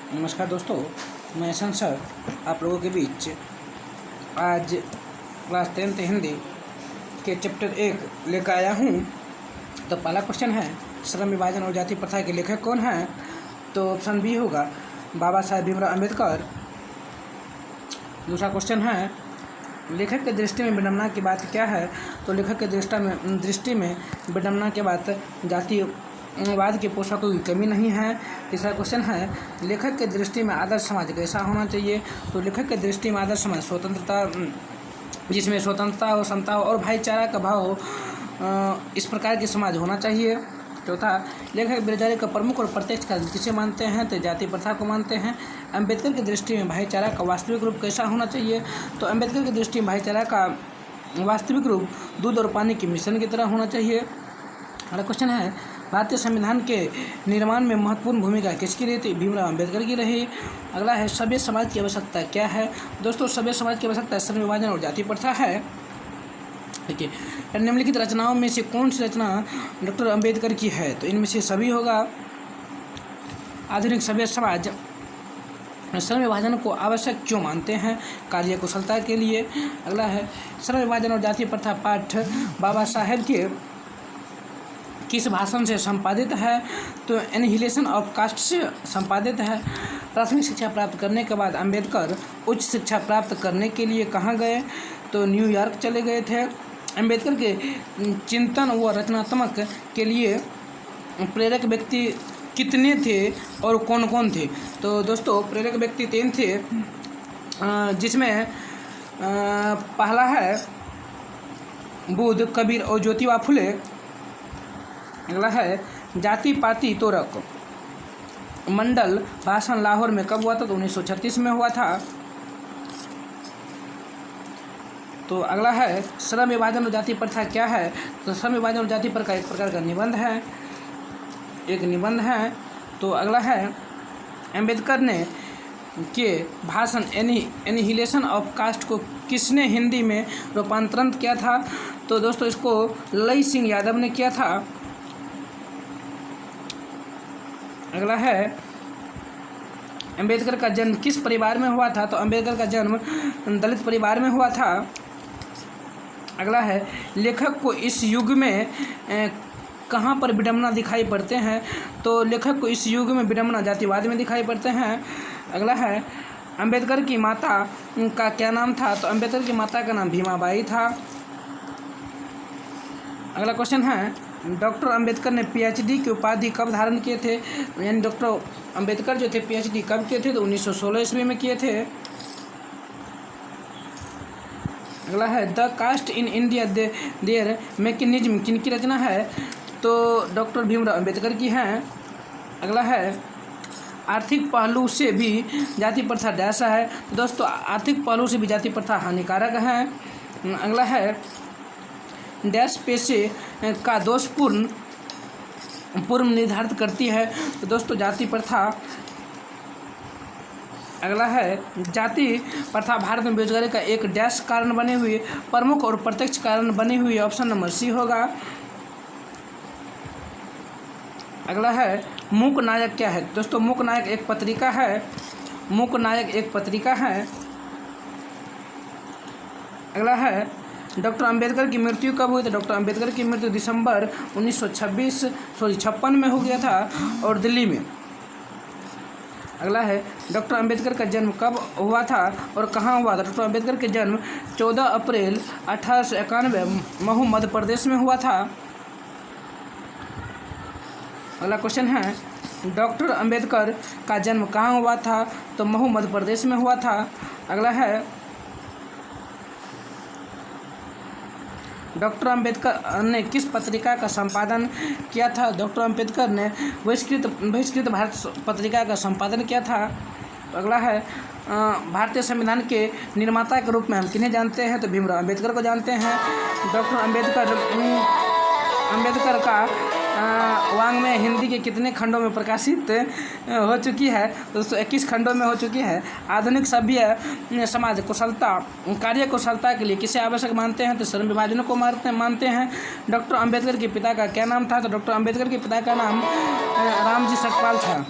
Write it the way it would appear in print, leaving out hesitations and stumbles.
नमस्कार दोस्तों, मैं एहसन सर आप लोगों के बीच आज क्लास 10th हिंदी के चैप्टर 1 लेकर आया हूँ। तो पहला क्वेश्चन है, श्रम विभाजन और जाति प्रथा के लेखक कौन हैं? तो ऑप्शन बी होगा बाबा साहेब भीमराव अम्बेडकर। दूसरा क्वेश्चन है, लेखक के दृष्टि में विडंबना की बात क्या है? तो लेखक के दृष्टि में विडंबना के बात जातिवाद के पोषकों की कमी नहीं है। तीसरा क्वेश्चन है, लेखक के दृष्टि में आदर्श समाज कैसा होना चाहिए? तो लेखक के दृष्टि में आदर्श समाज स्वतंत्रता, जिसमें स्वतंत्रता हो, समता हो और भाईचारा का भाव हो, इस प्रकार के समाज होना चाहिए। चौथा, लेखक बेरोजगारी का प्रमुख और प्रत्यक्ष कारण किसे मानते हैं? तो जाति प्रथा को मानते हैं। अम्बेडकर की दृष्टि में भाईचारा का वास्तविक रूप कैसा होना चाहिए? तो अम्बेडकर की दृष्टि में भाईचारा का वास्तविक रूप दूध और पानी के मिश्रण की तरह होना चाहिए। अगला क्वेश्चन है, भारतीय संविधान के निर्माण में महत्वपूर्ण भूमिका किसकी रही? थी भीमराव अम्बेडकर की रही। अगला है, सभ्य समाज की आवश्यकता क्या है? दोस्तों, सभ्य समाज की आवश्यकता श्रम विभाजन और जाति प्रथा है। देखिए, निम्नलिखित रचनाओं में से कौन सी रचना डॉक्टर अम्बेडकर की है? तो इनमें से सभी होगा। आधुनिक सभ्य समाज श्रम विभाजन को आवश्यक क्यों मानते हैं? कार्य कुशलता के लिए। अगला है, श्रम विभाजन और जाति प्रथा पाठ बाबा साहेब के किस भाषण से संपादित है? तो एनहिलेशन ऑफ कास्ट से संपादित है। प्राथमिक शिक्षा प्राप्त करने के बाद अम्बेडकर उच्च शिक्षा प्राप्त करने के लिए कहाँ गए? तो न्यूयॉर्क चले गए थे। अम्बेडकर के चिंतन व रचनात्मक के लिए प्रेरक व्यक्ति कितने थे और कौन कौन थे? तो दोस्तों, प्रेरक व्यक्ति 3 थे, जिसमें पहला है बुद्ध, कबीर और ज्योतिबा फुले। अगला है, जाति पाति तोरक मंडल भाषण लाहौर में कब हुआ था? तो 1936 में हुआ था। तो अगला है, श्रम विभाजन और जाति प्रथा क्या है? तो श्रम विभाजन और जाति प्रथा एक प्रकार का निबंध है, एक निबंध है। तो अगला है, अम्बेडकर ने के भाषण एनिहिलेशन ऑफ कास्ट को किसने हिंदी में रूपांतरण किया था? तो दोस्तों, इसको लई सिंह यादव ने किया था। अगला है, अम्बेडकर का जन्म किस परिवार में हुआ था? तो अम्बेडकर का जन्म दलित परिवार में हुआ था। अगला है, लेखक को इस युग में कहाँ पर विडंबना दिखाई पड़ते हैं? तो लेखक को इस युग में विडंबना जातिवाद में दिखाई पड़ते हैं। अगला है, अम्बेडकर की माता का क्या नाम था? तो अम्बेडकर की माता का नाम भीमाबाई था। अगला क्वेश्चन है, डॉक्टर अम्बेडकर ने पीएचडी की उपाधि कब धारण किए थे? यानी डॉक्टर अम्बेडकर जो थे पीएचडी कब किए थे? तो 1916 ईस्वी में किए थे। अगला है, the caste in India their mechanism किनकी रचना है? तो डॉक्टर भीमराव अम्बेडकर की हैं। अगला है, आर्थिक पहलू से भी जाति प्रथा डैश है? तो दोस्तों, आर्थिक पहलू से भी जाति प्रथा हानिकारक है। अगला है, डैश पेशे का दोषपूर्ण पूर्व निर्धारित करती है? तो दोस्तों, जाति प्रथा। अगला है, जाति प्रथा भारत में बेरोजगारी का एक डैश कारण बने हुए, प्रमुख और प्रत्यक्ष कारण बने हुए। ऑप्शन नंबर सी होगा। अगला है, मूक नायक क्या है? दोस्तों, मूक नायक एक पत्रिका है। मूक नायक एक पत्रिका है। अगला है, डॉक्टर अम्बेडकर की मृत्यु कब हुई? तो डॉक्टर अम्बेडकर की मृत्यु दिसंबर 1956 में हो गया था, और दिल्ली में। अगला है, डॉक्टर अम्बेडकर का जन्म कब हुआ था और कहाँ हुआ था? डॉक्टर अम्बेडकर का जन्म 14 अप्रैल 1891 महू मध्य प्रदेश में हुआ था। अगला क्वेश्चन है, डॉक्टर अम्बेडकर का जन्म कहाँ हुआ था? तो महू मध्य प्रदेश में हुआ था। अगला है, डॉक्टर अम्बेडकर ने किस पत्रिका का संपादन किया था? डॉक्टर अम्बेडकर ने बहिष्कृत भारत पत्रिका का संपादन किया था। अगला है, भारतीय संविधान के निर्माता के रूप में हम किन्हें जानते हैं? तो भीमराव अम्बेडकर को जानते हैं। डॉक्टर अम्बेडकर का वाङ्मय हिंदी के कितने खंडों में प्रकाशित हो चुकी है? दोस्तों, 21 खंडों में हो चुकी है। आधुनिक सभ्य समाज कुशलता, कार्य कुशलता के लिए किसे आवश्यक मानते हैं? तो श्रम विभाजन को मानते हैं। डॉक्टर अम्बेडकर के पिता का क्या नाम था? तो डॉक्टर अम्बेडकर के पिता का नाम रामजी सकपाल था।